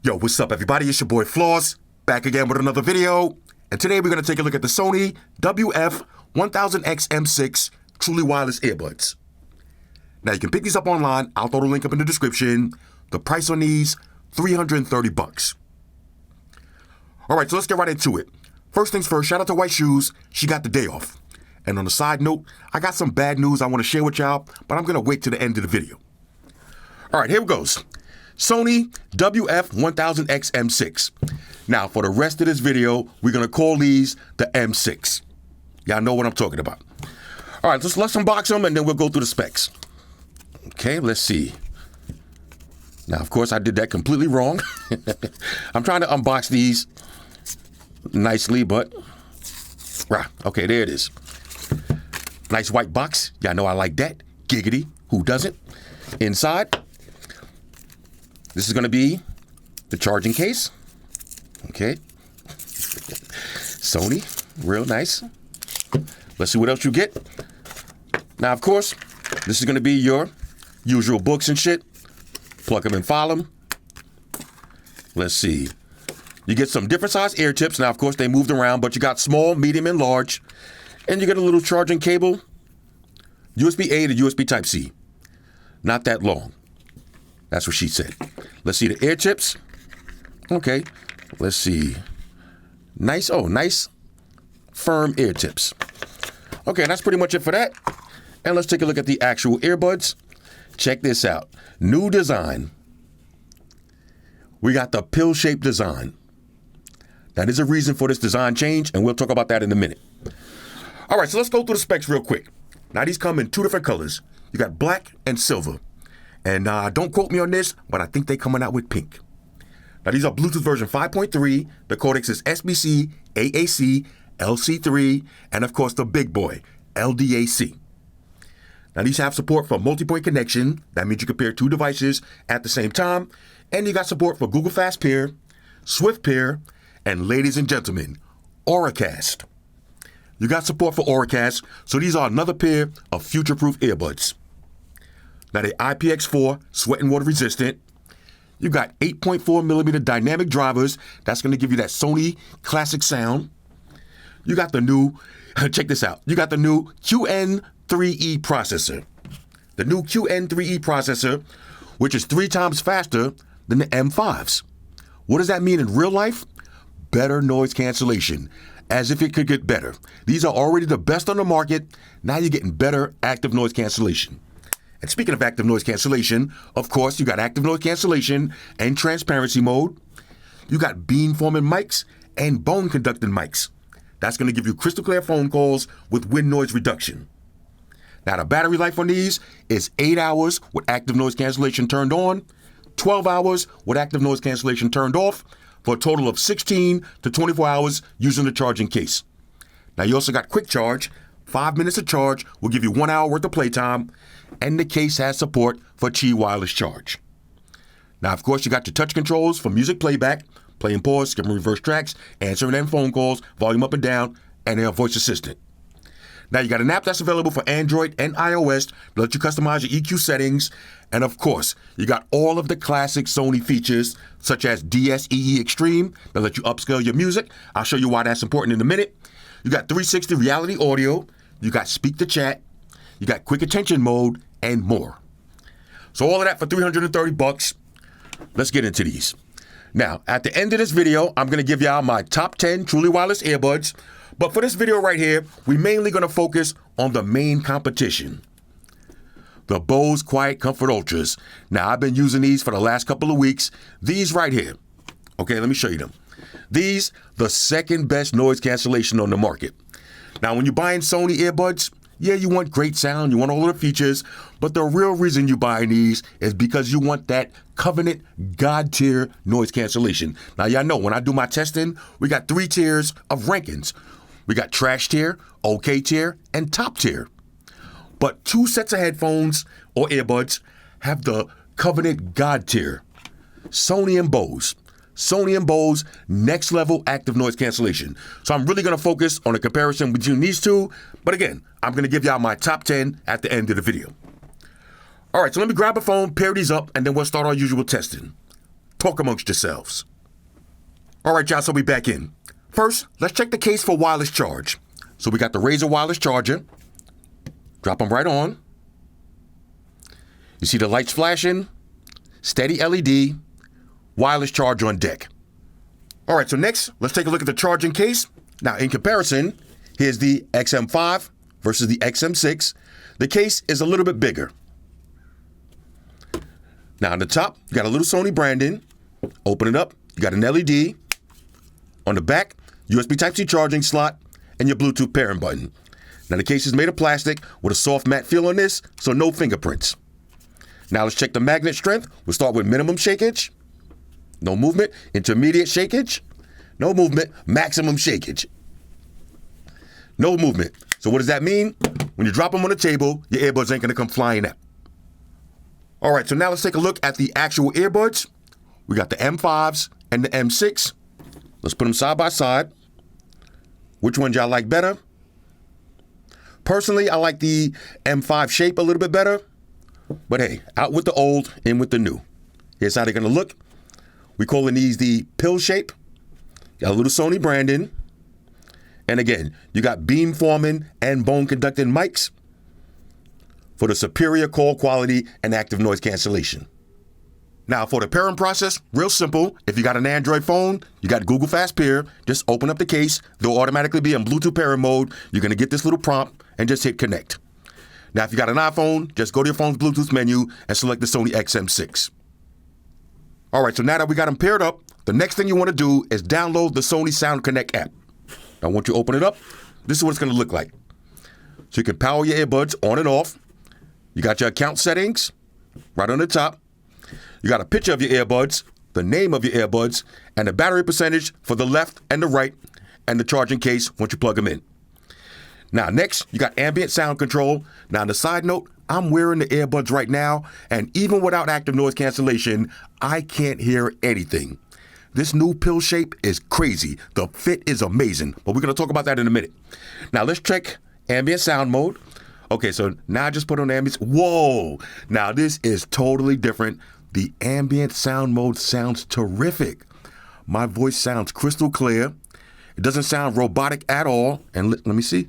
Yo, what's up, everybody? It's your boy Floss, back again with another video. And today we're going to take a look at the Sony WF-1000XM6 truly wireless earbuds. Now, you can pick these up online. I'll throw the link up in the description. The price on these, $330. All right, so let's get right into it. First things first, shout out to White Shoes. She got the day off. And on a side note, I got some bad news I want to share with y'all, but I'm going to wait to the end of the video. All right, here it goes. Sony WF-1000XM6. Now, for the rest of this video, we're going to call these the M6. Y'all know what I'm talking about. All right, let's unbox them, and then we'll go through the specs. Okay, let's see. Now, of course, I did that completely wrong. I'm trying to unbox these nicely, but... okay, there it is. Nice white box. Y'all know I like that. Giggity. Who doesn't? Inside... this is going to be the charging case. Okay. Sony, real nice. Let's see what else you get. Now, of course, this is going to be your usual books and shit. Plug them and file them. Let's see. You get some different size ear tips. Now, of course, they moved around, but you got small, medium, and large. And you get a little charging cable. USB-A to USB Type-C. Not that long. That's what she said. Let's see the ear tips. Okay. Let's see. Nice. Oh, nice firm ear tips. Okay, that's pretty much it for that. And let's take a look at the actual earbuds. Check this out. New design. We got the pill-shaped design. Now, there's a reason for this design change, and we'll talk about that in a minute. All right, so let's go through the specs real quick. Now, these come in two different colors. You got black and silver. And don't quote me on this, but I think they're coming out with pink. Now, these are Bluetooth version 5.3. The codec is SBC, AAC, LC3, and of course the big boy, LDAC. Now, these have support for multi-point connection. That means you can pair two devices at the same time. And you got support for Google Fast Pair, Swift Pair, and ladies and gentlemen, Auracast. You got support for Auracast, so these are another pair of future-proof earbuds. Now, they're IPX4, sweat and water resistant. You got 8.4 millimeter dynamic drivers. That's going to give you that Sony classic sound. You got the new, check this out. You got the new QN3E processor. The new QN3E processor, which is 3 times faster than the M5s. What does that mean in real life? Better noise cancellation. As if it could get better. These are already the best on the market. Now you're getting better active noise cancellation. And speaking of active noise cancellation, of course, you got active noise cancellation and transparency mode. You got beamforming mics and bone conducting mics. That's going to give you crystal clear phone calls with wind noise reduction. Now, the battery life on these is 8 hours with active noise cancellation turned on, 12 hours with active noise cancellation turned off, for a total of 16 to 24 hours using the charging case. Now, you also got quick charge. 5 minutes of charge will give you 1 hour worth of playtime, and the case has support for Qi wireless charge. Now, of course, you got your touch controls for music playback, play and pause, skip and reverse tracks, answering and phone calls, volume up and down, and a voice assistant. Now, you got an app that's available for Android and iOS to let you customize your EQ settings. And of course, you got all of the classic Sony features, such as DSEE Extreme, that let you upscale your music. I'll show you why that's important in a minute. You got 360 reality audio. You got speak to chat. You got quick attention mode and more. So all of that for $330. Let's get into these. Now, at the end of this video, I'm going to give y'all my top 10 truly wireless earbuds. But for this video right here, we're mainly going to focus on the main competition. The Bose Quiet Comfort Ultras. Now, I've been using these for the last couple of weeks. These right here. Okay, let me show you them. These, the second best noise cancellation on the market. Now, when you're buying Sony earbuds, yeah, you want great sound, you want all of the features, but the real reason you're buying these is because you want that Covenant God tier noise cancellation. Now, y'all know when I do my testing, we got 3 tiers of rankings. We got trash tier, okay tier, and top tier. But 2 sets of headphones or earbuds have the Covenant God tier. Sony and Bose. Sony and Bose next level active noise cancellation. So I'm really going to focus on a comparison between these two. But again, I'm going to give y'all my top 10 at the end of the video. All right, so let me grab a phone, pair these up, and then we'll start our usual testing. talk amongst yourselves. All right, y'all, so we back in. First, let's check the case for wireless charge. So we got the Razer wireless charger. Drop them right on. You see the lights flashing, steady LED, wireless charge on deck. All right, so next, let's take a look at the charging case. Now, in comparison, here's the XM5 versus the XM6. The case is a little bit bigger. Now, on the top, you got a little Sony branding. Open it up, you got an LED. On the back, USB Type-C charging slot and your Bluetooth pairing button. Now, the case is made of plastic with a soft matte feel on this, so no fingerprints. Now, let's check the magnet strength. We'll start with minimum shakage. No movement. Intermediate shakage. No movement. Maximum shakage. No movement. So what does that mean? When you drop them on the table, your earbuds ain't going to come flying out. All right, so now let's take a look at the actual earbuds. We got the M5s and the M6. Let's put them side by side. Which ones y'all like better? Personally, I like the M5 shape a little bit better. But hey, out with the old, in with the new. Here's how they're going to look. We're calling these the pill shape. Got a little Sony branding. And again, you got beam forming and bone conducting mics for the superior call quality and active noise cancellation. Now, for the pairing process, real simple. If you got an Android phone, you got Google Fast Pair, just open up the case. They'll automatically be in Bluetooth pairing mode. You're going to get this little prompt and just hit connect. Now, if you got an iPhone, just go to your phone's Bluetooth menu and select the Sony XM6. All right, so now that we got them paired up, the next thing you want to do is download the Sony Sound Connect app. Now, once you open it up, this is what it's going to look like. So you can power your earbuds on and off. You got your account settings right on the top. You got a picture of your earbuds, the name of your earbuds, and the battery percentage for the left and the right, and the charging case once you plug them in. Now, next, you got ambient sound control. Now, on the side note, I'm wearing the earbuds right now, and even without active noise cancellation, I can't hear anything. This new pill shape is crazy. The fit is amazing, but we're going to talk about that in a minute. Now, let's check ambient sound mode. Okay, so now I just put on ambient. Whoa! Now, this is totally different. The ambient sound mode sounds terrific. My voice sounds crystal clear. It doesn't sound robotic at all. And let me see.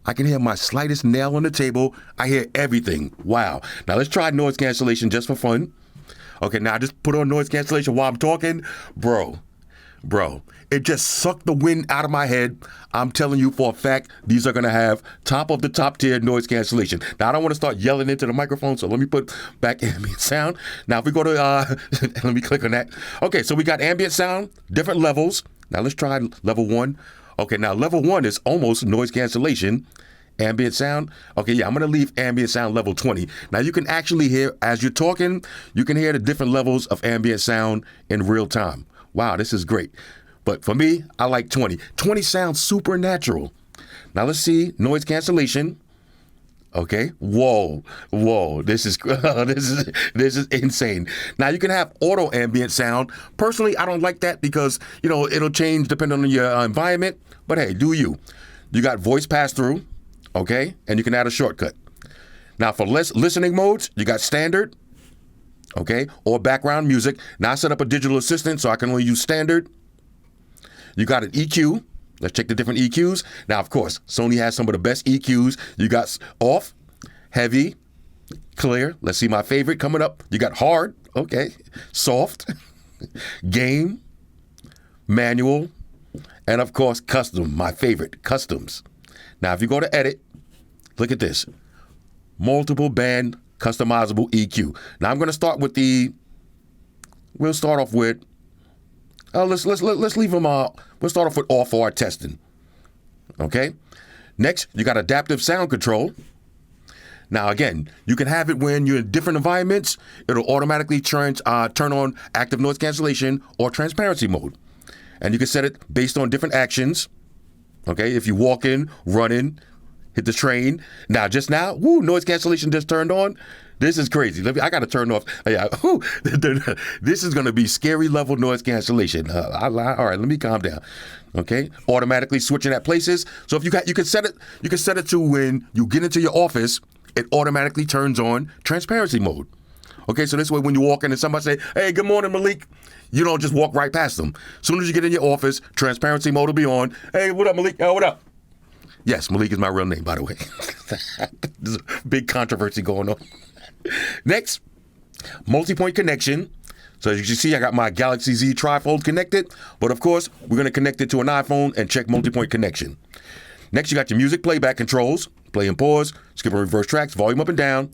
I can hear my slightest nail on the table. I hear everything. Wow. Now let's try noise cancellation just for fun. Okay, now I just put on noise cancellation while I'm talking. Bro, it just sucked the wind out of my head. I'm telling you for a fact, these are going to have top of the top tier noise cancellation. Now, I don't want to start yelling into the microphone, so let me put back ambient sound. Now, if we go to, let me click on that. Okay, so we got ambient sound, different levels. Now, let's try level 1. Okay, now level 1 is almost noise cancellation. Ambient sound. Okay, yeah, I'm going to leave ambient sound level 20. Now, you can actually hear, as you're talking, you can hear the different levels of ambient sound in real time. Wow, this is great. But for me, I like 20. 20 sounds supernatural. Now let's see noise cancellation. Okay. Whoa. This is this is insane. Now you can have auto ambient sound. Personally, I don't like that because it'll change depending on your environment. But hey, do you? You got voice pass through. Okay, and you can add a shortcut. Now for less listening modes, you got standard. Okay, or background music. Now I set up a digital assistant so I can only use standard. You got an EQ. Let's check the different EQs. Now, of course, Sony has some of the best EQs. You got off, heavy, clear. Let's see my favorite coming up. You got hard, okay, soft, game, manual, and of course, custom, my favorite, customs. Now, if you go to edit, look at this. Multiple band customizable EQ. Now I'm going to start with we'll start off with, let's leave them we'll start off with all for our testing. Okay. Next, you got adaptive sound control. Now again, you can have it when you're in different environments. It'll automatically turn on active noise cancellation or transparency mode. And you can set it based on different actions. Okay. If you walk in, running, hit the train. Now, noise cancellation just turned on. This is crazy. I got to turn off. This is going to be scary level noise cancellation. All right, let me calm down. Okay, automatically switching at places. So if you can set it to when you get into your office, it automatically turns on transparency mode. Okay, so this way when you walk in and somebody say, hey, good morning, Malik, you don't just walk right past them. As soon as you get in your office, transparency mode will be on. Hey, what up, Malik? What up? Yes, Malik is my real name, by the way. There's a big controversy going on. Next, multi-point connection. So as you can see, I got my Galaxy Z trifold connected, but of course, we're gonna connect it to an iPhone and check multi-point connection. Next, you got your music playback controls, play and pause, skip and reverse tracks, volume up and down.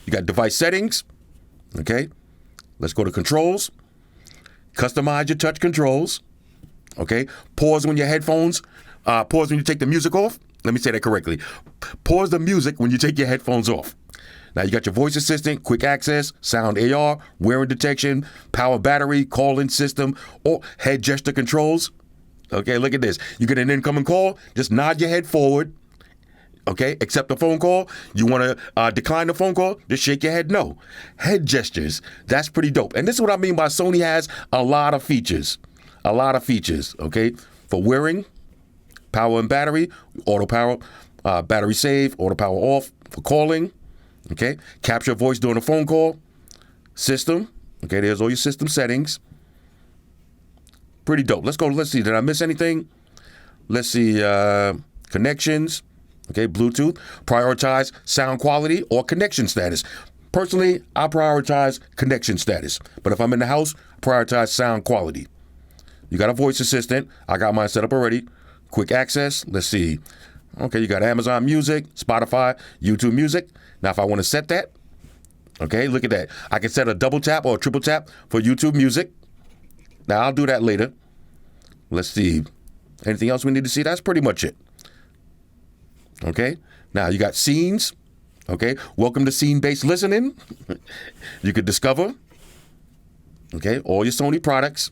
You got device settings, okay? Let's go to controls. Customize your touch controls, okay? Pause when your headphones, pause when you take the music off. Let me say that correctly. Pause the music when you take your headphones off. Now you got your voice assistant, quick access, sound AR, wearing detection, power battery, call-in system, or head gesture controls. Okay, look at this. You get an incoming call, just nod your head forward. Okay, accept the phone call. You want to decline the phone call, just shake your head no. Head gestures, that's pretty dope. And this is what I mean by Sony has a lot of features. A lot of features, okay? For wearing, power and battery, auto power, battery save, auto power off. For calling, okay? Capture voice during a phone call. System, okay, there's all your system settings. Pretty dope. Let's go, let's see, did I miss anything? Let's see, connections. Okay, Bluetooth, prioritize sound quality or connection status. Personally, I prioritize connection status, but if I'm in the house, prioritize sound quality. You got a voice assistant. I got mine set up already. Quick access, let's see. Okay, you got Amazon Music, Spotify, YouTube Music. Now, if I want to set that, okay, look at that. I can set a double tap or a triple tap for YouTube Music. Now, I'll do that later. Let's see. Anything else we need to see? That's pretty much it. Okay, now you got scenes. Okay, welcome to scene-based listening. You could discover, okay, all your Sony products,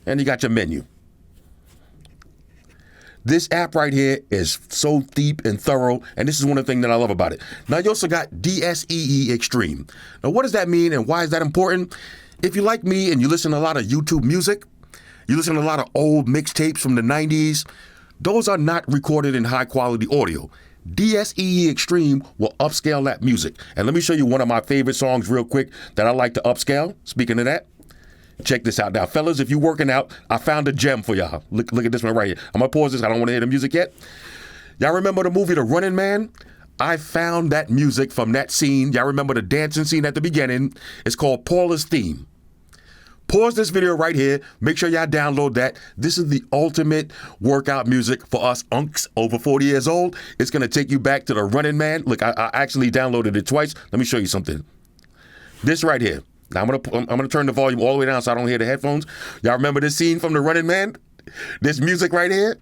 and you got your menu. This app right here is so deep and thorough, and this is one of the things that I love about it. Now you also got DSEE Extreme. Now what does that mean and why is that important? If you like me and you listen to a lot of YouTube music, you listen to a lot of old mixtapes from the 90s, those are not recorded in high quality audio. DSEE Extreme will upscale that music. And let me show you one of my favorite songs real quick that I like to upscale. Speaking of that, check this out. Now, fellas, if you're working out, I found a gem for y'all. Look at this one right here. I'm gonna pause this. I don't want to hear the music yet. Y'all remember the movie The Running Man? I found that music from that scene. Y'all remember the dancing scene at the beginning? It's called Paula's Theme. Pause this video right here. Make sure y'all download that. This is the ultimate workout music for us unks over 40 years old. It's going to take you back to The Running Man. Look, I actually downloaded it twice. Let me show you something. This right here. Now, I'm gonna turn the volume all the way down so I don't hear the headphones. Y'all remember this scene from The Running Man? This music right here?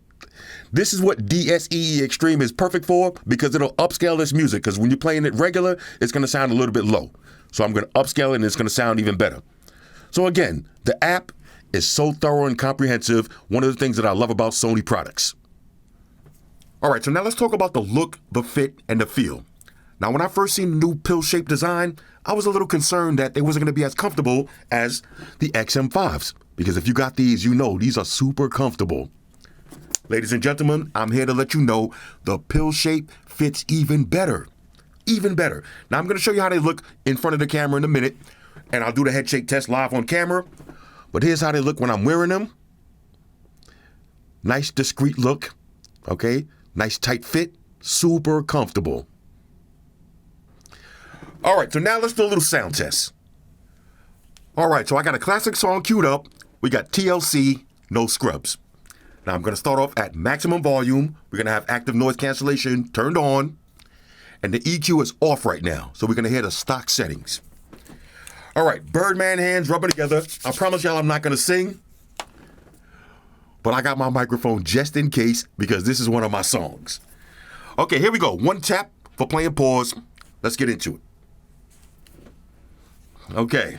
This is what DSEE Extreme is perfect for because it'll upscale this music because when you're playing it regular, it's going to sound a little bit low. So I'm going to upscale it and it's going to sound even better. So again, the app is so thorough and comprehensive. One of the things that I love about Sony products. All right, so now let's talk about the look, the fit, and the feel. Now, when I first seen the new pill-shaped design, I was a little concerned that they wasn't going to be as comfortable as the XM5s. Because if you got these, you know these are super comfortable. Ladies and gentlemen, I'm here to let you know the pill shape fits even better. Even better. Now, I'm going to show you how they look in front of the camera in a minute. And I'll do the head shake test live on camera. But here's how they look when I'm wearing them. Nice, discreet look. Okay? Nice, tight fit. Super comfortable. All right, so now let's do a little sound test. All right, so I got a classic song queued up. We got TLC, No Scrubs. Now I'm going to start off at maximum volume. We're going to have active noise cancellation turned on. And the EQ is off right now. So we're going to hear the stock settings. All right, Birdman hands rubbing together. I promise y'all I'm not going to sing. But I got my microphone just in case because this is one of my songs. Okay, here we go. One tap for playing pause. Let's get into it. Okay.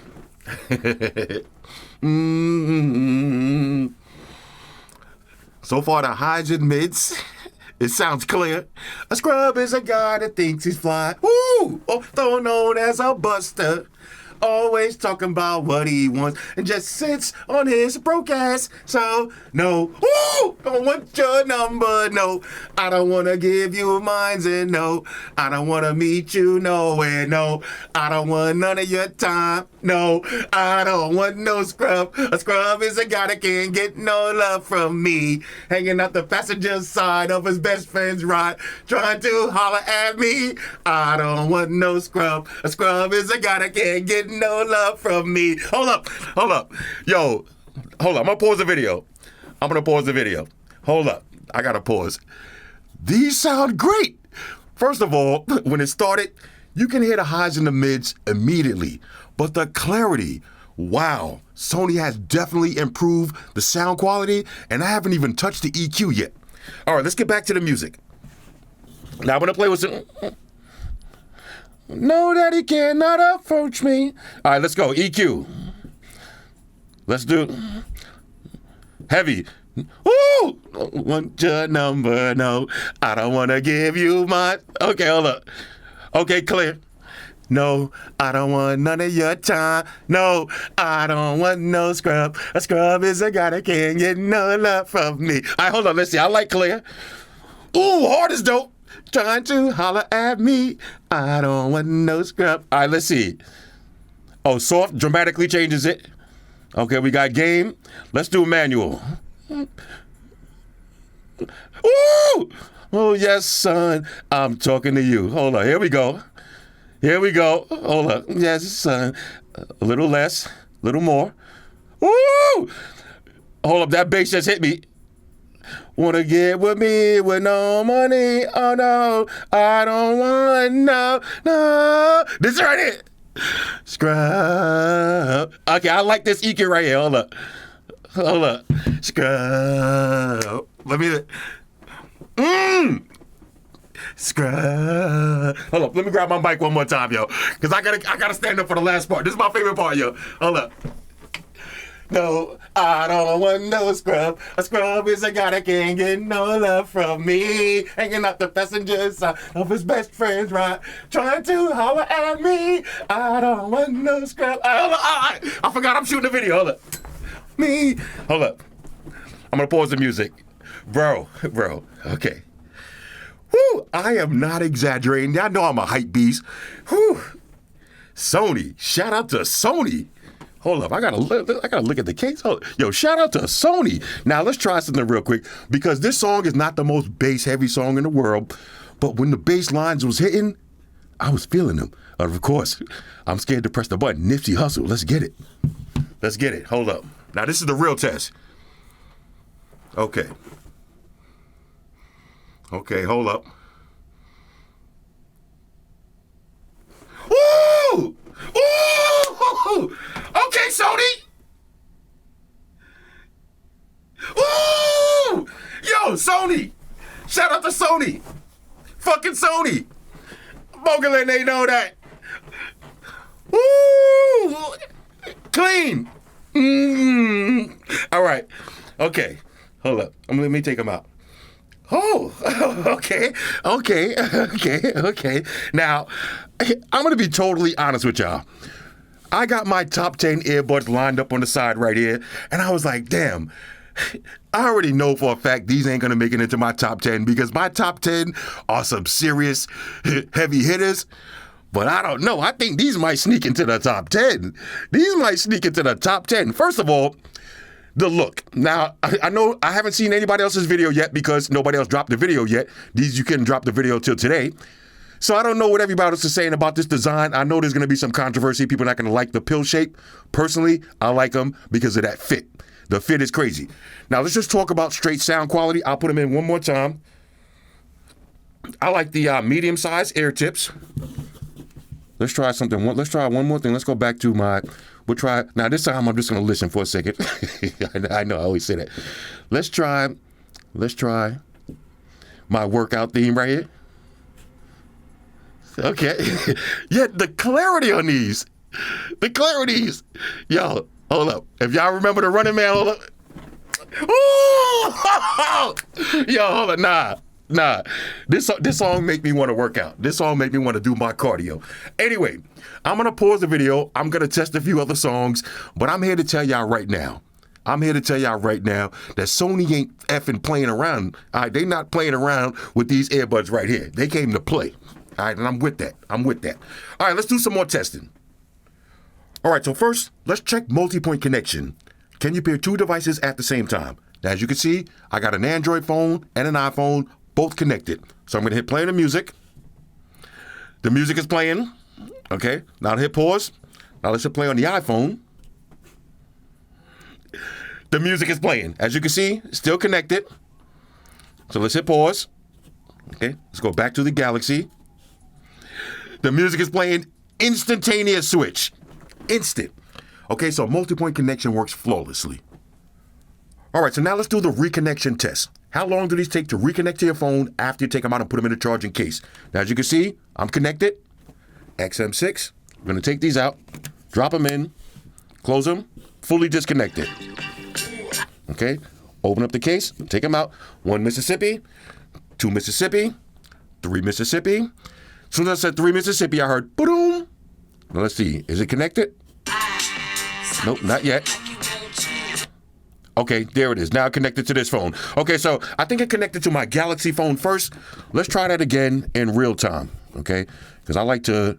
So far, the highs and mids, it sounds clear. A scrub is a guy that thinks he's fly. Woo! Oh, known as a buster. always talking about what he wants and just sits on his broke ass. So, no, ooh, don't want your number, no. I don't want to give you mine, and no. I don't want to meet you nowhere, no. I don't want none of your time, no. I don't want no scrub. A scrub is a guy that can't get no love from me. Hanging out the passenger side of his best friend's ride, trying to holler at me. I don't want no scrub. A scrub is a guy that can't get no love from me. Hold up. Yo, hold up. I'm gonna pause the video. Hold up. I gotta pause. These sound great. First of all, when it started, you can hear the highs and the mids immediately. But the clarity, wow. Sony has definitely improved the sound quality, and I haven't even touched the EQ yet. All right, let's get back to the music. Now I'm gonna play with some. No, that he cannot approach me. All right, let's go. EQ. Let's do heavy. Ooh, want your number? No, I don't want to give you my. Okay, hold up. Okay, clear. No, I don't want none of your time. No, I don't want no scrub. A scrub is a guy that can't get no love from me. All right, hold on. Let's see. I like clear. Ooh, hard is dope. Trying to holler at me. I don't want no scrub. All right, let's see. Oh, soft dramatically changes it. Okay, we got game. Let's do manual. Ooh! Oh, yes, son. I'm talking to you. Hold on. Here we go. Hold up. Yes, son. A little less. A little more. Woo! Hold up. That bass just hit me. Wanna get with me with no money? Oh no, I don't want no. This right here. Scrub. Okay, I like this EQ right here. Hold up. Scrub. Let me. Scrub. Hold up. Let me grab my mic one more time, yo, because I gotta stand up for the last part. This is my favorite part, yo. Hold up. No, I don't want no scrub. A scrub is a guy that can't get no love from me. Hanging out the passenger side of his best friend's ride, trying to holler at me. I don't want no scrub. I forgot I'm shooting the video. Hold up. Hold up. I'm gonna pause the music. Bro. Okay. Whew, I am not exaggerating. Y'all know I'm a hype beast. Whew. Sony. Shout out to Sony. Hold up, I gotta look at the case. Yo, shout out to Sony. Now let's try something real quick, because this song is not the most bass heavy song in the world, but when the bass lines was hitting, I was feeling them. Of course, I'm scared to press the button. Nipsey Hussle, let's get it. Hold up. Now this is the real test. Okay, hold up. Woo! Ooh! Okay, Sony. Ooh! Yo, Sony. Shout out to Sony. Fucking Sony. Bogaland, they know that. Ooh! Clean. All right. Okay. Hold up. Let me take them out. Oh, okay. Now, I'm going to be totally honest with y'all. I got my top 10 earbuds lined up on the side right here, and I was like, damn, I already know for a fact these ain't gonna make it into my top 10, because my top 10 are some serious heavy hitters, but I don't know. I think these might sneak into the top 10. First of all, the look. Now, I know I haven't seen anybody else's video yet because nobody else dropped the video yet. You couldn't drop the video till today. So I don't know what everybody else is saying about this design. I know there's going to be some controversy. People are not going to like the pill shape. Personally, I like them because of that fit. The fit is crazy. Now, let's just talk about straight sound quality. I'll put them in one more time. I like the medium-sized air tips. Let's try something. Let's try one more thing. Let's go back to we'll try. Now, this time I'm just going to listen for a second. I know I always say that. Let's try my workout theme right here. Okay. Yeah, the clarity on these. Yo, hold up. If y'all remember the Running Man, hold up. Ooh! Yo, hold up. Nah, this song make me want to work out. This song make me want to do my cardio. Anyway, I'm going to pause the video. I'm going to test a few other songs, but I'm here to tell y'all right now. That Sony ain't effing playing around. All right, they not playing around with these earbuds right here. They came to play. All right, and I'm with that. All right, let's do some more testing. All right, so first, let's check multi-point connection. Can you pair two devices at the same time? Now, as you can see, I got an Android phone and an iPhone, both connected. So I'm going to hit play on the music. The music is playing. Okay, now I'll hit pause. Now let's hit play on the iPhone. The music is playing. As you can see, still connected. So let's hit pause. Okay, let's go back to the Galaxy. The music is playing. Instantaneous switch. Instant. Okay, so multi-point connection works flawlessly. All right, so now let's do the reconnection test. How long do these take to reconnect to your phone after you take them out and put them in a charging case? Now, as you can see, I'm connected. XM6. I'm going to take these out, drop them in, close them, fully disconnected. Okay, open up the case, take them out. 1 Mississippi, 2 Mississippi, 3 Mississippi. As soon as I said 3 Mississippi, I heard boom. Now let's see, is it connected? Nope, not yet. Okay, there it is. Now connected to this phone. Okay, so I think it connected to my Galaxy phone first. Let's try that again in real time, okay? Because I like to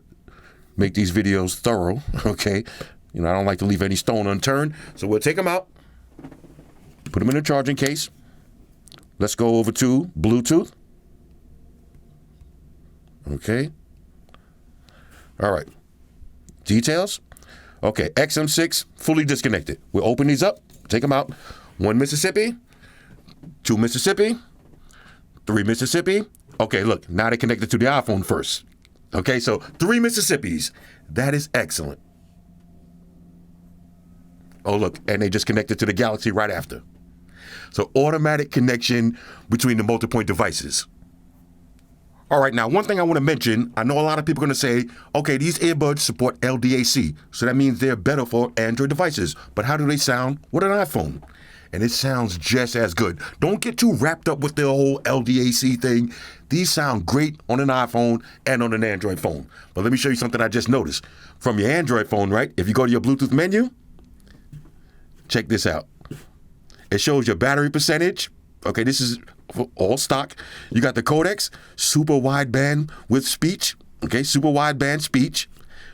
make these videos thorough, okay? You know, I don't like to leave any stone unturned. So we'll take them out. Put them in a charging case. Let's go over to Bluetooth. Okay. All right. Details. Okay, XM6, fully disconnected. We'll open these up, take them out. 1 Mississippi, 2 Mississippi, 3 Mississippi. Okay, look, now they're connected to the iPhone first. Okay, so 3 Mississippis. That is excellent. Oh, look, and they just connected to the Galaxy right after. So automatic connection between the multi-point devices. All right, now one thing I want to mention, I know a lot of people are going to say, okay, these earbuds support LDAC, so that means they're better for Android devices. But how do they sound with an iPhone? And it sounds just as good. Don't get too wrapped up with the whole LDAC thing. These sound great on an iPhone and on an Android phone. But let me show you something I just noticed. From your Android phone, right, if you go to your Bluetooth menu, check this out. It shows your battery percentage. Okay, this is all stock. You got the codecs, super wideband with speech. Okay, super wideband speech.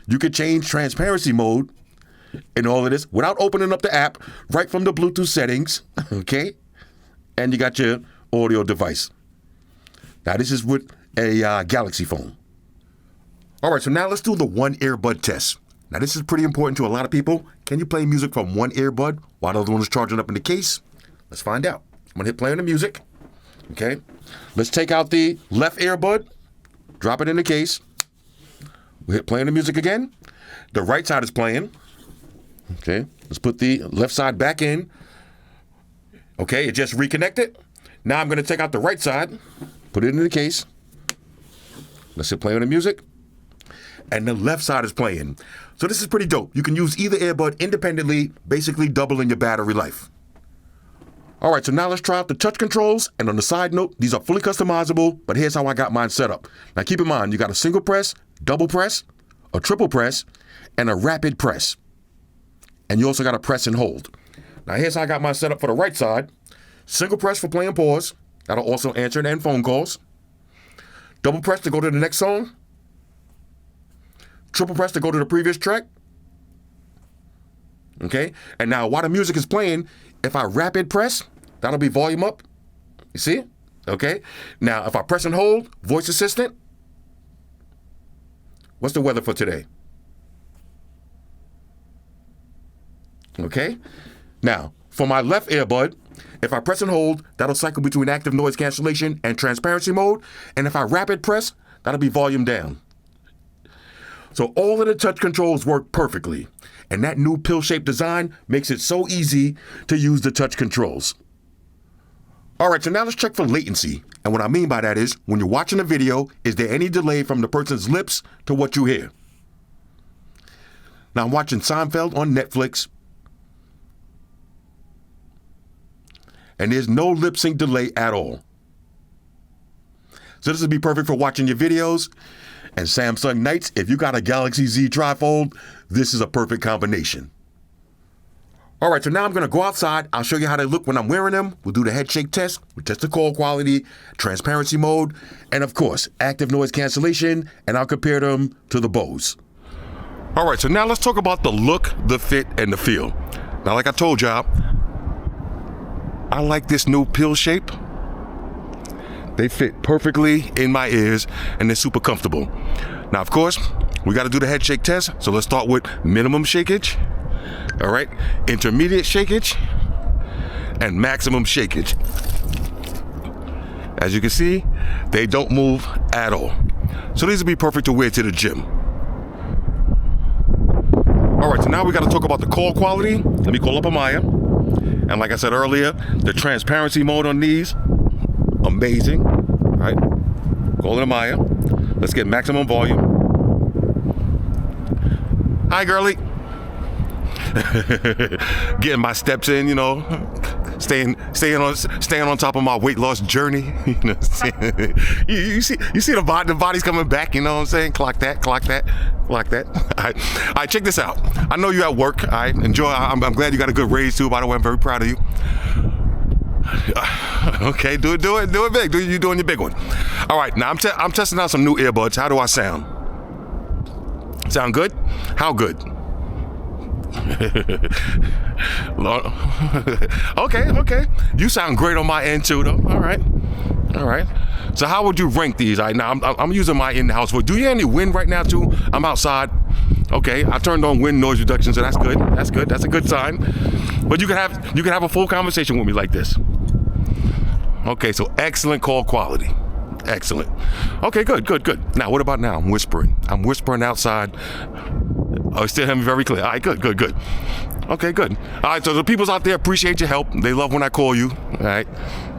You could change transparency mode and all of this without opening up the app right from the Bluetooth settings. Okay, and you got your audio device. Now this is with a Galaxy phone. All right, so now let's do the one earbud test. Now this is pretty important to a lot of people. Can you play music from one earbud while the other one is charging up in the case? Let's find out. I'm gonna hit play on the music. Okay, let's take out the left earbud, drop it in the case. We hit play on the music again. The right side is playing. Okay, let's put the left side back in. Okay, it just reconnected. Now I'm gonna take out the right side, put it in the case. Let's hit play on the music. And the left side is playing. So this is pretty dope. You can use either earbud independently, basically doubling your battery life. All right, so now let's try out the touch controls. And on the side note, these are fully customizable, but here's how I got mine set up. Now keep in mind, you got a single press, double press, a triple press, and a rapid press. And you also got a press and hold. Now here's how I got mine set up for the right side. Single press for play and pause. That'll also answer and end phone calls. Double press to go to the next song. Triple press to go to the previous track. Okay, and now while the music is playing, if I rapid press, that'll be volume up. You see? Okay, now if I press and hold, voice assistant. What's the weather for today? Okay, now for my left earbud, if I press and hold, that'll cycle between active noise cancellation and transparency mode. And if I rapid press, that'll be volume down. So all of the touch controls work perfectly. And that new pill-shaped design makes it so easy to use the touch controls. All right, so now let's check for latency. And what I mean by that is, when you're watching a video, is there any delay from the person's lips to what you hear? Now I'm watching Seinfeld on Netflix. And there's no lip sync delay at all. So this would be perfect for watching your videos. And Samsung Nights, if you got a Galaxy Z trifold, this is a perfect combination. All right, so now I'm gonna go outside. I'll show you how they look when I'm wearing them. We'll do the head shake test. We'll test the call quality, transparency mode, and of course, active noise cancellation, and I'll compare them to the Bose. All right, so now let's talk about the look, the fit, and the feel. Now, like I told y'all, I like this new pill shape. They fit perfectly in my ears, and they're super comfortable. Now, of course, we gotta do the head shake test, so let's start with minimum shakeage. All right, intermediate shakeage and maximum shakeage. As you can see, they don't move at all. So these would be perfect to wear to the gym. All right, so now we got to talk about the call quality. Let me call up Amaya. And like I said earlier, the transparency mode on these, amazing. All right, calling Amaya. Let's get maximum volume. Hi, girlie. Getting my steps in, you know, staying on top of my weight loss journey. You know what I'm saying? you see the body's coming back. You know what I'm saying? Clock that. All right, check this out. I know you at work. All right, enjoy. I'm glad you got a good raise too. By the way, I'm very proud of you. Okay, do it big. You doing your big one. All right, now I'm testing out some new earbuds. How do I sound? Sound good? How good? Okay. You sound great on my end too, though. All right. So how would you rank these? All right, now I'm using my in-house voice. Do you hear any wind right now too? I'm outside. Okay, I turned on wind noise reduction, so that's good. That's a good sign. But you can have a full conversation with me like this. Okay, so excellent call quality. Excellent. Okay, good. Now, what about now? I'm whispering outside. Oh, still hear me very clear. All right, good. Okay, good. All right, so the peoples out there appreciate your help. They love when I call you. All right,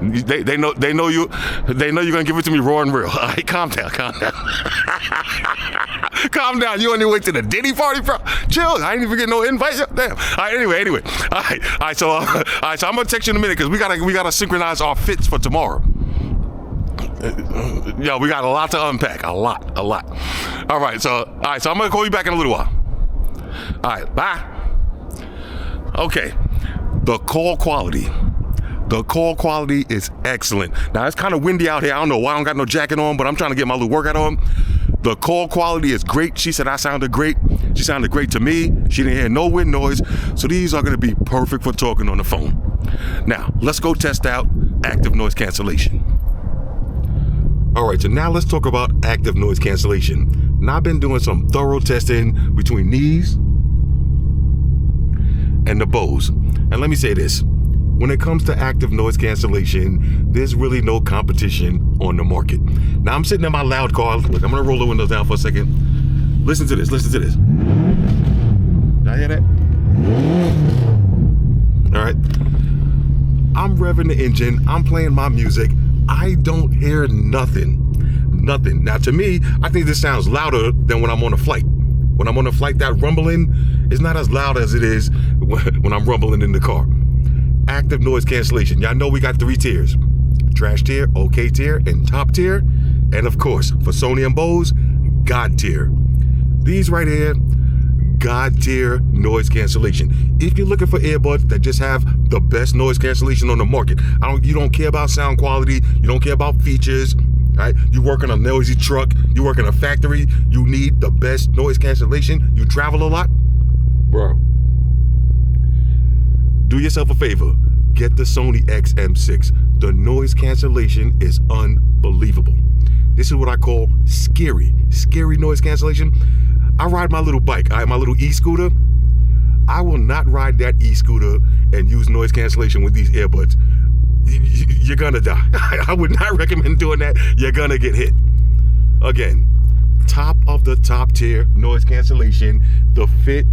they know you're gonna give it to me raw and real. All right, calm down. Calm down. You on your way to the Diddy party, bro? Chill. I ain't even get no invite. Damn. All right. Anyway. All right. So I'm gonna text you in a minute because we gotta synchronize our fits for tomorrow. Yeah, we got a lot to unpack. A lot. All right, so I'm gonna call you back in a little while. All right, bye. Okay, the call quality is excellent. Now it's kind of windy out here. I don't know why I don't got no jacket on, but I'm trying to get my little workout on. The call quality is great. She said I sounded great. She sounded great to me. She didn't hear no wind noise. So these are gonna be perfect for talking on the phone. Now, let's go test out active noise cancellation. All right, so now let's talk about active noise cancellation. Now I've been doing some thorough testing between these and the Bose. And let me say this, when it comes to active noise cancellation, there's really no competition on the market. Now I'm sitting in my loud car. Look, I'm gonna roll the windows down for a second. Listen to this. Y'all hear that? All right. I'm revving the engine, I'm playing my music. I don't hear nothing. Now to me, I think this sounds louder than when I'm on a flight. When I'm on a flight, that rumbling is not as loud as it is when I'm rumbling in the car. Active noise cancellation. Y'all know we got 3 tiers. Trash tier, okay tier, and top tier. And of course, for Sony and Bose, God tier. These right here, God tier noise cancellation. If you're looking for earbuds that just have the best noise cancellation on the market, you don't care about sound quality, you don't care about features, right? You work on a noisy truck, you work in a factory, you need the best noise cancellation, you travel a lot, bro. Do yourself a favor, get the Sony XM6. The noise cancellation is unbelievable. This is what I call scary noise cancellation. I ride my little bike, my little e-scooter. I will not ride that e-scooter and use noise cancellation with these earbuds. You're gonna die. I would not recommend doing that. You're gonna get hit. Again, top of the top tier noise cancellation, the fit,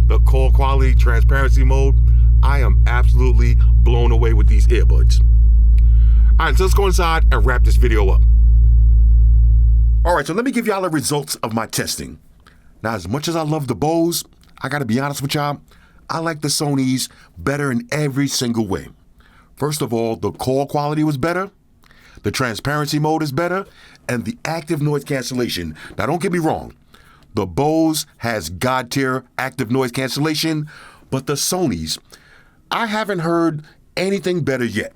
the call quality, transparency mode. I am absolutely blown away with these earbuds. All right, so let's go inside and wrap this video up. All right, so let me give y'all the results of my testing. Now, as much as I love the Bose, I gotta be honest with y'all, I like the Sonys better in every single way. First of all, the call quality was better. The transparency mode is better, and the active noise cancellation. Now, don't get me wrong. The Bose has God-tier active noise cancellation, but the Sonys, I haven't heard anything better yet.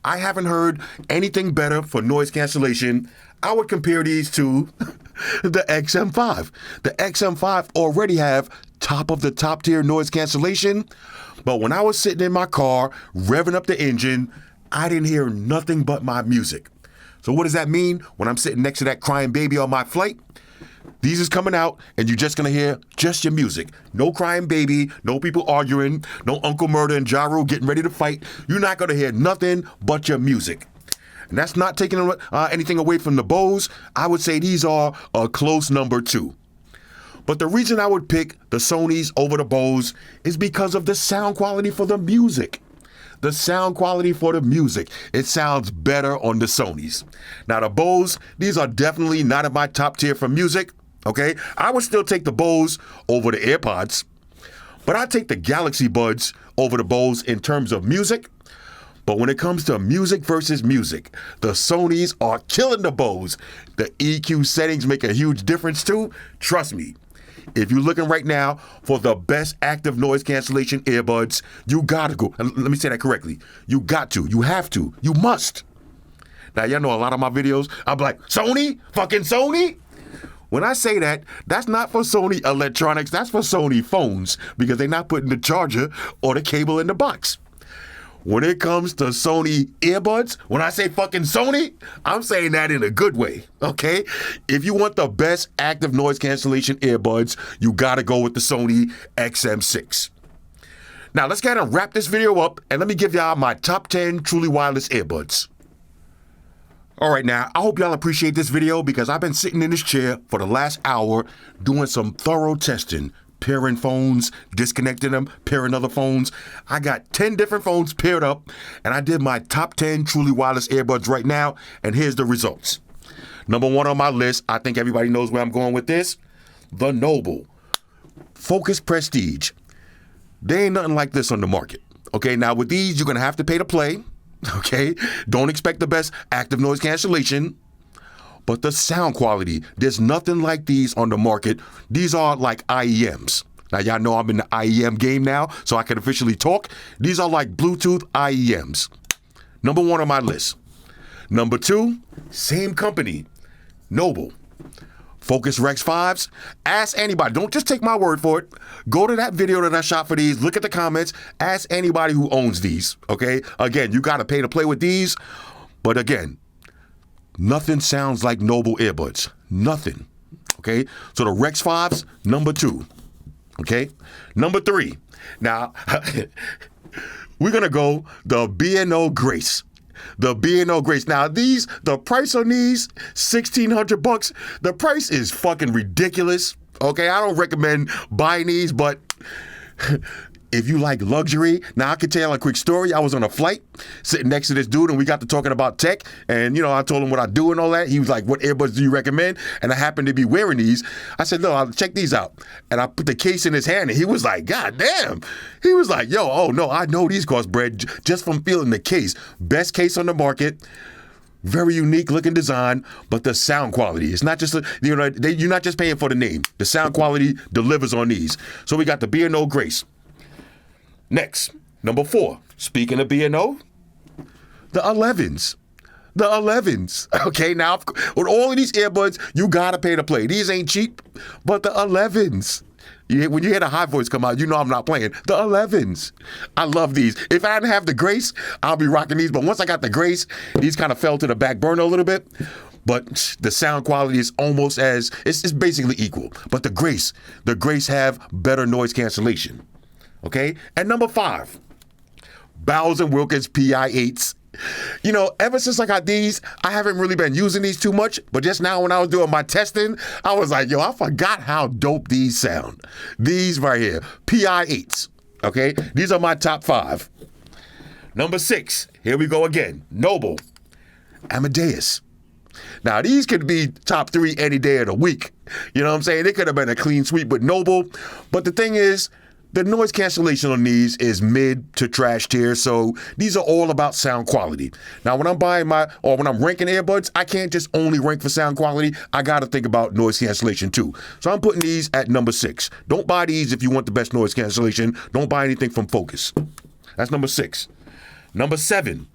I haven't heard anything better for noise cancellation. I would compare these to the XM5. The XM5 already have top of the top tier noise cancellation, but when I was sitting in my car, revving up the engine, I didn't hear nothing but my music. So what does that mean when I'm sitting next to that crying baby on my flight? These is coming out, and you're just gonna hear just your music. No crying baby, no people arguing, no Uncle Murder and Ja Rule getting ready to fight. You're not gonna hear nothing but your music. And that's not taking anything away from the Bose. I would say these are a close number 2. But the reason I would pick the Sonys over the Bose is because of the sound quality for the music. The sound quality for the music. It sounds better on the Sonys. Now the Bose, these are definitely not in my top tier for music, okay? I would still take the Bose over the AirPods, but I'd take the Galaxy Buds over the Bose in terms of music. But when it comes to music versus music, the Sonys are killing the Bose. The EQ settings make a huge difference too. Trust me. If you're looking right now for the best active noise cancellation earbuds, you gotta go. Let me say that correctly. You got to. You have to. You must. Now, y'all know a lot of my videos, I'm like, Sony? Fucking Sony? When I say that, that's not for Sony electronics. That's for Sony phones because they're not putting the charger or the cable in the box. When it comes to Sony earbuds, when I say fucking Sony, I'm saying that in a good way, okay? If you want the best active noise cancellation earbuds, you gotta go with the Sony XM6. Now, let's go ahead and wrap this video up, and let me give y'all my top 10 truly wireless earbuds. All right, now, I hope y'all appreciate this video because I've been sitting in this chair for the last hour doing some thorough testing, pairing phones, disconnecting them, pairing other phones. I got 10 different phones paired up, and I did my top 10 truly wireless earbuds right now, and here's the results. Number 1 on my list, I think everybody knows where I'm going with this, the Noble Focus Prestige. There ain't nothing like this on the market. Okay, now with these, you're gonna have to pay to play. Okay, don't expect the best active noise cancellation. But the sound quality, there's nothing like these on the market. These are like IEMs. Now, y'all know I'm in the IEM game now, so I can officially talk. These are like Bluetooth IEMs. Number 1 on my list. Number 2, same company, Noble Focus Rex 5s. Ask anybody. Don't just take my word for it. Go to that video that I shot for these. Look at the comments. Ask anybody who owns these, okay? Again, you got to pay to play with these. But again, nothing sounds like Noble earbuds. Nothing. Okay? So the Rex 5s, number 2. Okay? Number 3. Now, we're going to go the B&O Grace. The B&O Grace. Now, these, the price on these, $1,600. The price is fucking ridiculous. Okay? I don't recommend buying these, but if you like luxury, now I can tell a quick story. I was on a flight sitting next to this dude and we got to talking about tech. And, I told him what I do and all that. He was like, what earbuds do you recommend? And I happened to be wearing these. I said, no, I'll check these out. And I put the case in his hand and he was like, God damn. He was like, yo, oh no, I know these cost bread just from feeling the case. Best case on the market. Very unique looking design, but the sound quality. It's not just, you're not just paying for the name. The sound quality delivers on these. So we got the B&O Grace. Next, number 4, speaking of B&O, the 11s. The 11s. Okay, now, with all of these earbuds, you gotta pay to play. These ain't cheap, but the 11s. When you hear the high voice come out, you know I'm not playing. The 11s. I love these. If I didn't have the Grace, I'll be rocking these. But once I got the Grace, these kind of fell to the back burner a little bit. But the sound quality is almost it's basically equal. But the Grace have better noise cancellation. Okay? And number 5, Bowers & Wilkins PI8s. Ever since I got these, I haven't really been using these too much, but just now when I was doing my testing, I was like, yo, I forgot how dope these sound. These right here, PI8s. Okay? These are my top 5. Number 6, here we go again, Noble Amadeus. Now, these could be top 3 any day of the week. You know what I'm saying? It could have been a clean sweep with Noble, but the thing is, The noise cancellation on these is mid to trash tier, so these are all about sound quality. Now, when I'm buying when I'm ranking earbuds, I can't just only rank for sound quality. I got to think about noise cancellation too. So I'm putting these at number 6. Don't buy these if you want the best noise cancellation. Don't buy anything from Focus. That's number 6. Number 7.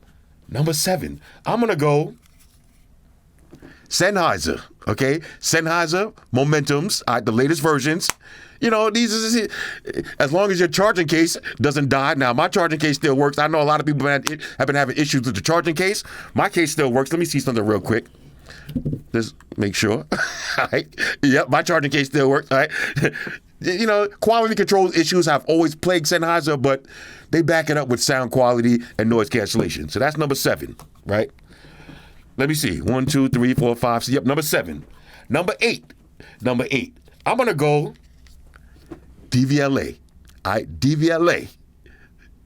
I'm going to go Sennheiser, okay? Sennheiser Momentums, the latest versions. You know, these is as long as your charging case doesn't die. Now, my charging case still works. I know a lot of people have been having issues with the charging case. My case still works. Let me see something real quick. Just make sure. All right. Yep, my charging case still works. All right. You know, quality control issues have always plagued Sennheiser, but they back it up with sound quality and noise cancellation. So that's number 7, right? Let me see. 1, 2, 3, 4, 5. So, yep, number 7. Number 8. I'm going to go DVLA. All right, DVLA.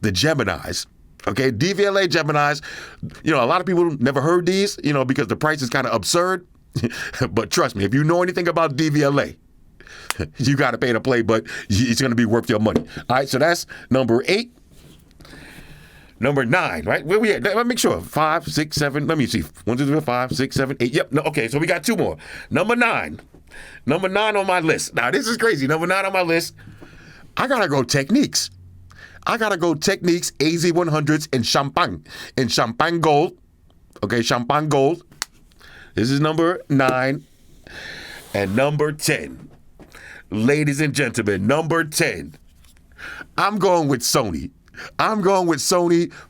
The Geminis. Okay, DVLA Geminis. You know, a lot of people never heard these, you know, because the price is kind of absurd. But trust me, if you know anything about DVLA, you got to pay to play, but it's going to be worth your money. All right, so that's number 8. Number 9, right? Where we at? Let me make sure. 5, 6, 7. Let me see. 1, 2, 3, 4, 5, 6, 7, 8. Yep. No, okay, so we got 2 more. Number 9 on my list. Now, this is crazy. Number 9 on my list. I got to go Techniques. AZ100s in Champagne Gold. Okay, Champagne Gold. This is number 9. And number 10. Ladies and gentlemen, number 10. I'm going with Sony.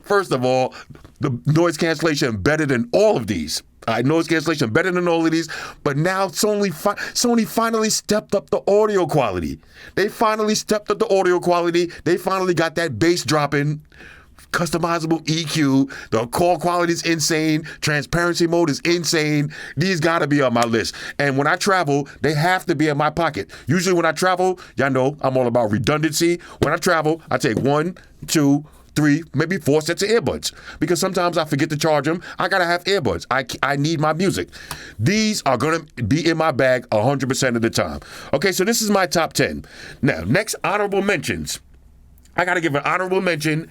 First of all, the noise cancellation better than all of these. Noise cancellation better than all of these. But now Sony finally stepped up the audio quality. They finally got that bass dropping. Customizable EQ, the call quality is insane, transparency mode is insane. These gotta be on my list. And when I travel, they have to be in my pocket. Usually when I travel, y'all know I'm all about redundancy. When I travel, I take 1, 2, 3, maybe 4 sets of earbuds because sometimes I forget to charge them. I gotta have earbuds. I need my music. These are gonna be in my bag 100% of the time. Okay, so this is my top 10. Now, next honorable mentions. I gotta give an honorable mention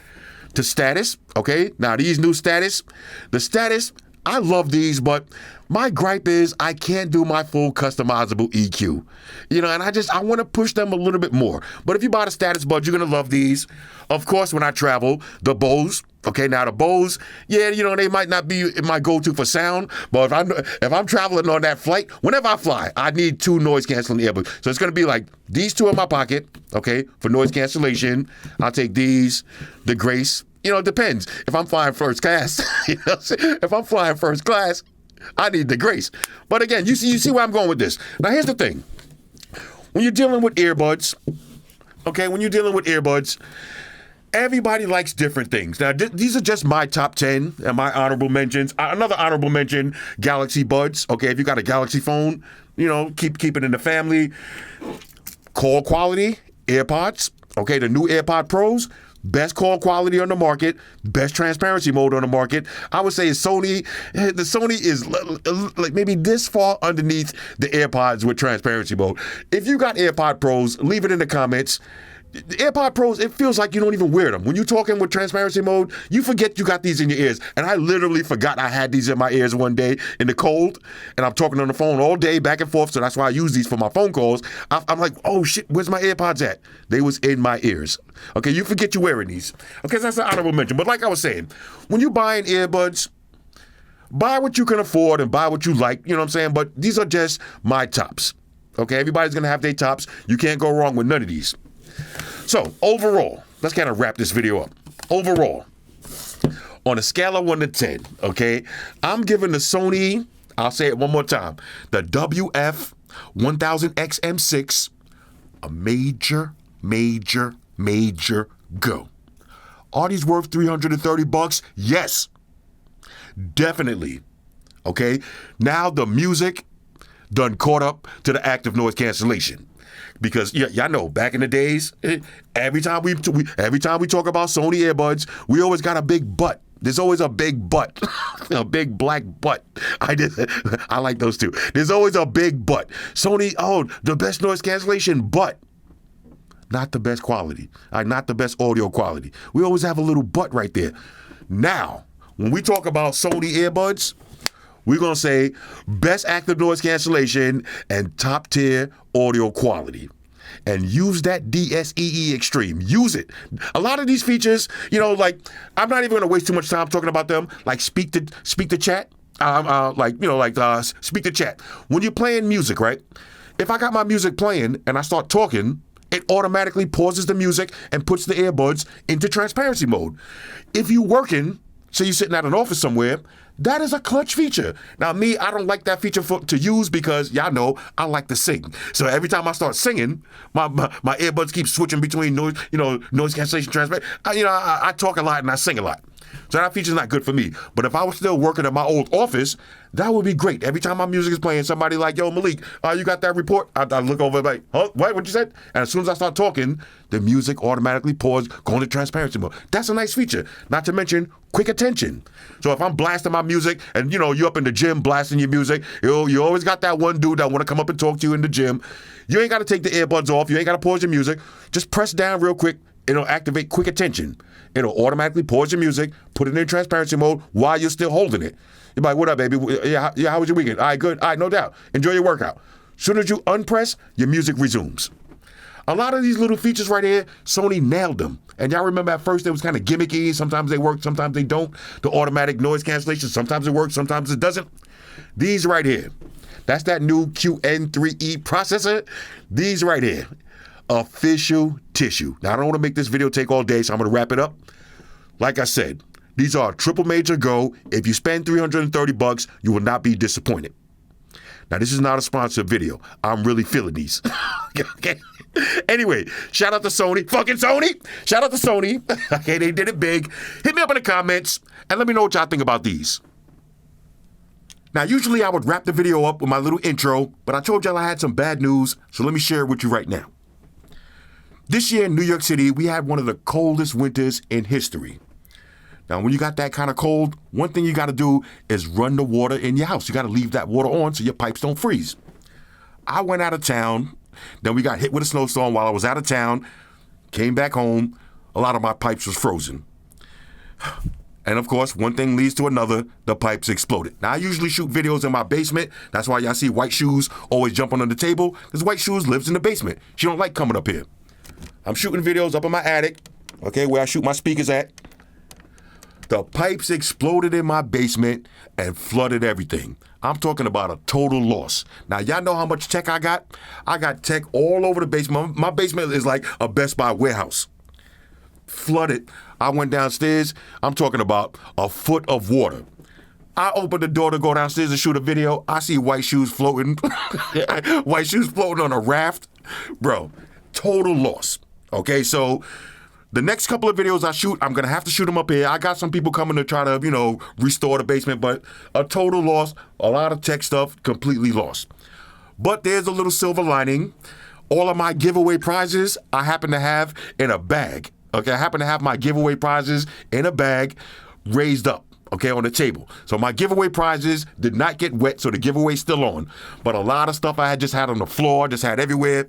to Status, okay? Now, these new Status, the Status, I love these, but my gripe is I can't do my full customizable EQ. You know, and I want to push them a little bit more. But if you buy the Status buds, you're going to love these. Of course, when I travel, the Bose, okay? Now, the Bose, yeah, you know, they might not be my go-to for sound, but if I'm traveling on that flight, whenever I fly, I need 2 noise-canceling earbuds. So it's going to be like these 2 in my pocket, okay, for noise cancellation. I'll take these, the Grace. You know, it depends. If I'm flying first class, you know what I'm saying? If I'm flying first class, I need the Grace. But again, you see where I'm going with this. Now, here's the thing. When you're dealing with earbuds, okay, everybody likes different things. Now, these are just my top 10 and my honorable mentions. Another honorable mention, Galaxy Buds. Okay, if you got a Galaxy phone, you know, keep it in the family. Call quality, AirPods. Okay, the new AirPod Pros. Best call quality on the market, best transparency mode on the market. I would say Sony. The Sony is like maybe this far underneath the AirPods with transparency mode. If you got AirPod Pros, leave it in the comments. The AirPod Pros, it feels like you don't even wear them. When you're talking with transparency mode, you forget you got these in your ears. And I literally forgot I had these in my ears one day in the cold, and I'm talking on the phone all day back and forth, so that's why I use these for my phone calls. I'm like, oh shit, where's my AirPods at? They was in my ears. Okay, you forget you're wearing these. Okay, so that's an honorable mention. But like I was saying, when you're buying earbuds, buy what you can afford and buy what you like, you know what I'm saying? But these are just my tops. Okay, everybody's gonna have their tops. You can't go wrong with none of these. So, overall, let's kind of wrap this video up. Overall, on a scale of 1 to 10, okay, I'm giving the Sony, I'll say it one more time, the WF-1000XM6 a major go. Are these worth $330? Yes, definitely. Okay, now the music done caught up to the active noise cancellation. Because y'all know, back in the days, every time we talk about Sony earbuds, we always got a big butt. There's always a big butt, a big black butt. I like those two. There's always a big butt. Sony, the best noise cancellation, but not the best quality, not the best audio quality. We always have a little but right there. Now, when we talk about Sony earbuds, we're going to say best active noise cancellation and top tier audio quality. And use that DSEE Extreme. Use it. A lot of these features, like, I'm not even going to waste too much time talking about them. Like speak to chat. Speak to chat. When you're playing music, right? If I got my music playing and I start talking, it automatically pauses the music and puts the earbuds into transparency mode. If you're working, say you're sitting at an office somewhere, that is a clutch feature. Now, me, I don't like that feature to use because y'all know I like to sing. So every time I start singing, my earbuds keep switching between noise cancellation, transparency. I talk a lot and I sing a lot. So that feature's not good for me. But if I was still working at my old office, that would be great. Every time my music is playing, somebody like, yo, Malik, you got that report? I look over like, huh, what you said? And as soon as I start talking, the music automatically pauses, go into transparency mode. That's a nice feature. Not to mention quick attention. So if I'm blasting my music and, you're up in the gym blasting your music, you always got that one dude that want to come up and talk to you in the gym. You ain't got to take the earbuds off. You ain't got to pause your music. Just press down real quick. It'll activate quick attention. It'll automatically pause your music, put it in transparency mode while you're still holding it. You're like, what up, baby? Yeah, how was your weekend? All right, good. All right, no doubt. Enjoy your workout. As soon as you unpress, your music resumes. A lot of these little features right here, Sony nailed them. And y'all remember at first they was kind of gimmicky. Sometimes they work, sometimes they don't. The automatic noise cancellation, sometimes it works, sometimes it doesn't. These right here, that's that new QN3E processor. These right here. Official tissue. Now, I don't want to make this video take all day, so I'm going to wrap it up. Like I said, these are a triple major go. If you spend $330, you will not be disappointed. Now, this is not a sponsored video. I'm really feeling these. Okay. Anyway, shout out to Sony. Fucking Sony. Shout out to Sony. Okay, they did it big. Hit me up in the comments and let me know what y'all think about these. Now, usually I would wrap the video up with my little intro, but I told y'all I had some bad news, so let me share it with you right now. This year in New York City, we had one of the coldest winters in history. Now, when you got that kind of cold, one thing you got to do is run the water in your house. You got to leave that water on so your pipes don't freeze. I went out of town. Then we got hit with a snowstorm while I was out of town. Came back home. A lot of my pipes was frozen. And of course, one thing leads to another. The pipes exploded. Now, I usually shoot videos in my basement. That's why y'all see White Shoes always jumping on the table. Because White Shoes lives in the basement. She don't like coming up here. I'm shooting videos up in my attic, okay, where I shoot my speakers at. The pipes exploded in my basement and flooded everything. I'm talking about a total loss. Now, y'all know how much tech I got? I got tech all over the basement. My basement is like a Best Buy warehouse. Flooded. I went downstairs. I'm talking about a foot of water. I opened the door to go downstairs and shoot a video. I see White Shoes floating. White Shoes floating on a raft. Bro, total loss. Okay, so the next couple of videos I shoot, I'm going to have to shoot them up here. I got some people coming to try to, restore the basement, but a total loss, a lot of tech stuff, completely lost. But there's a little silver lining. All of my giveaway prizes I happen to have in a bag. Okay, I happen to have my giveaway prizes in a bag raised up, okay, on the table. So my giveaway prizes did not get wet, so the giveaway's still on. But a lot of stuff I had just had on the floor, just had everywhere.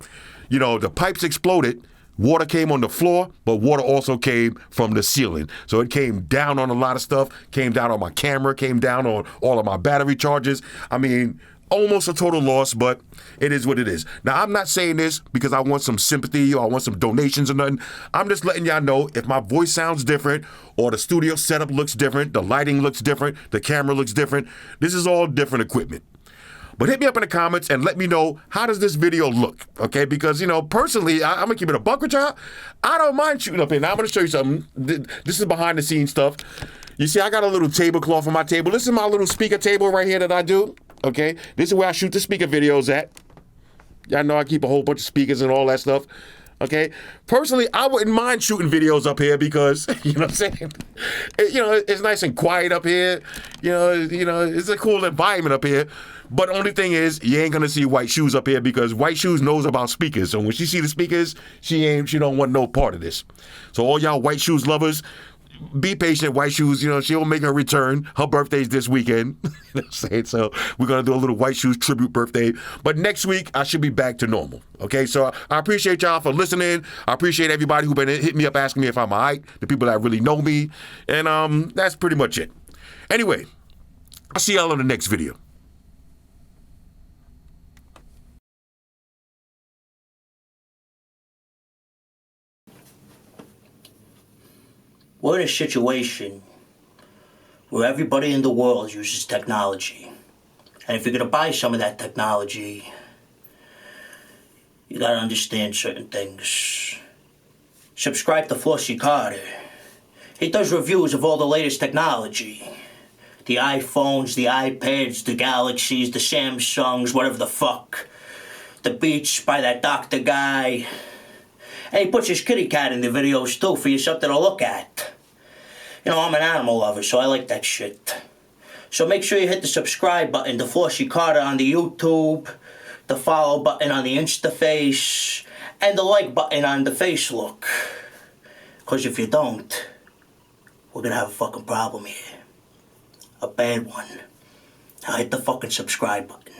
The pipes exploded. Water came on the floor, but water also came from the ceiling. So it came down on a lot of stuff, came down on my camera, came down on all of my battery charges. I mean, almost a total loss, but it is what it is. Now, I'm not saying this because I want some sympathy or I want some donations or nothing. I'm just letting y'all know if my voice sounds different or the studio setup looks different, the lighting looks different, the camera looks different. This is all different equipment. But hit me up in the comments and let me know, how does this video look? Okay, because, personally, I'm going to keep it a buck with y'all. I don't mind shooting up here. Now, I'm going to show you something. This is behind the scenes stuff. You see, I got a little tablecloth on my table. This is my little speaker table right here that I do. Okay, this is where I shoot the speaker videos at. Y'all know I keep a whole bunch of speakers and all that stuff. Okay, personally, I wouldn't mind shooting videos up here because, you know what I'm saying? It's nice and quiet up here. It's a cool environment up here. But the only thing is, you ain't gonna see White Shoes up here because White Shoes knows about speakers. So when she see the speakers, she don't want no part of this. So all y'all White Shoes lovers, be patient, White Shoes. She'll make her return. Her birthday's this weekend. You know what I'm saying? So we're going to do a little White Shoes tribute birthday. But next week, I should be back to normal. Okay, so I appreciate y'all for listening. I appreciate everybody who's been hitting me up asking me if I'm all right, the people that really know me. And that's pretty much it. Anyway, I'll see y'all on the next video. We're in a situation where everybody in the world uses technology. And if you're going to buy some of that technology, you got to understand certain things. Subscribe to Flossy Carter. He does reviews of all the latest technology. The iPhones, the iPads, the Galaxies, the Samsungs, whatever the fuck. The Beats by that doctor guy. And he puts his kitty cat in the videos too for you something to look at. I'm an animal lover, so I like that shit. So make sure you hit the subscribe button to Flossy Carter on the YouTube, the follow button on the Instaface, and the like button on the Facelook. Because if you don't, we're gonna have a fucking problem here. A bad one. Now hit the fucking subscribe button.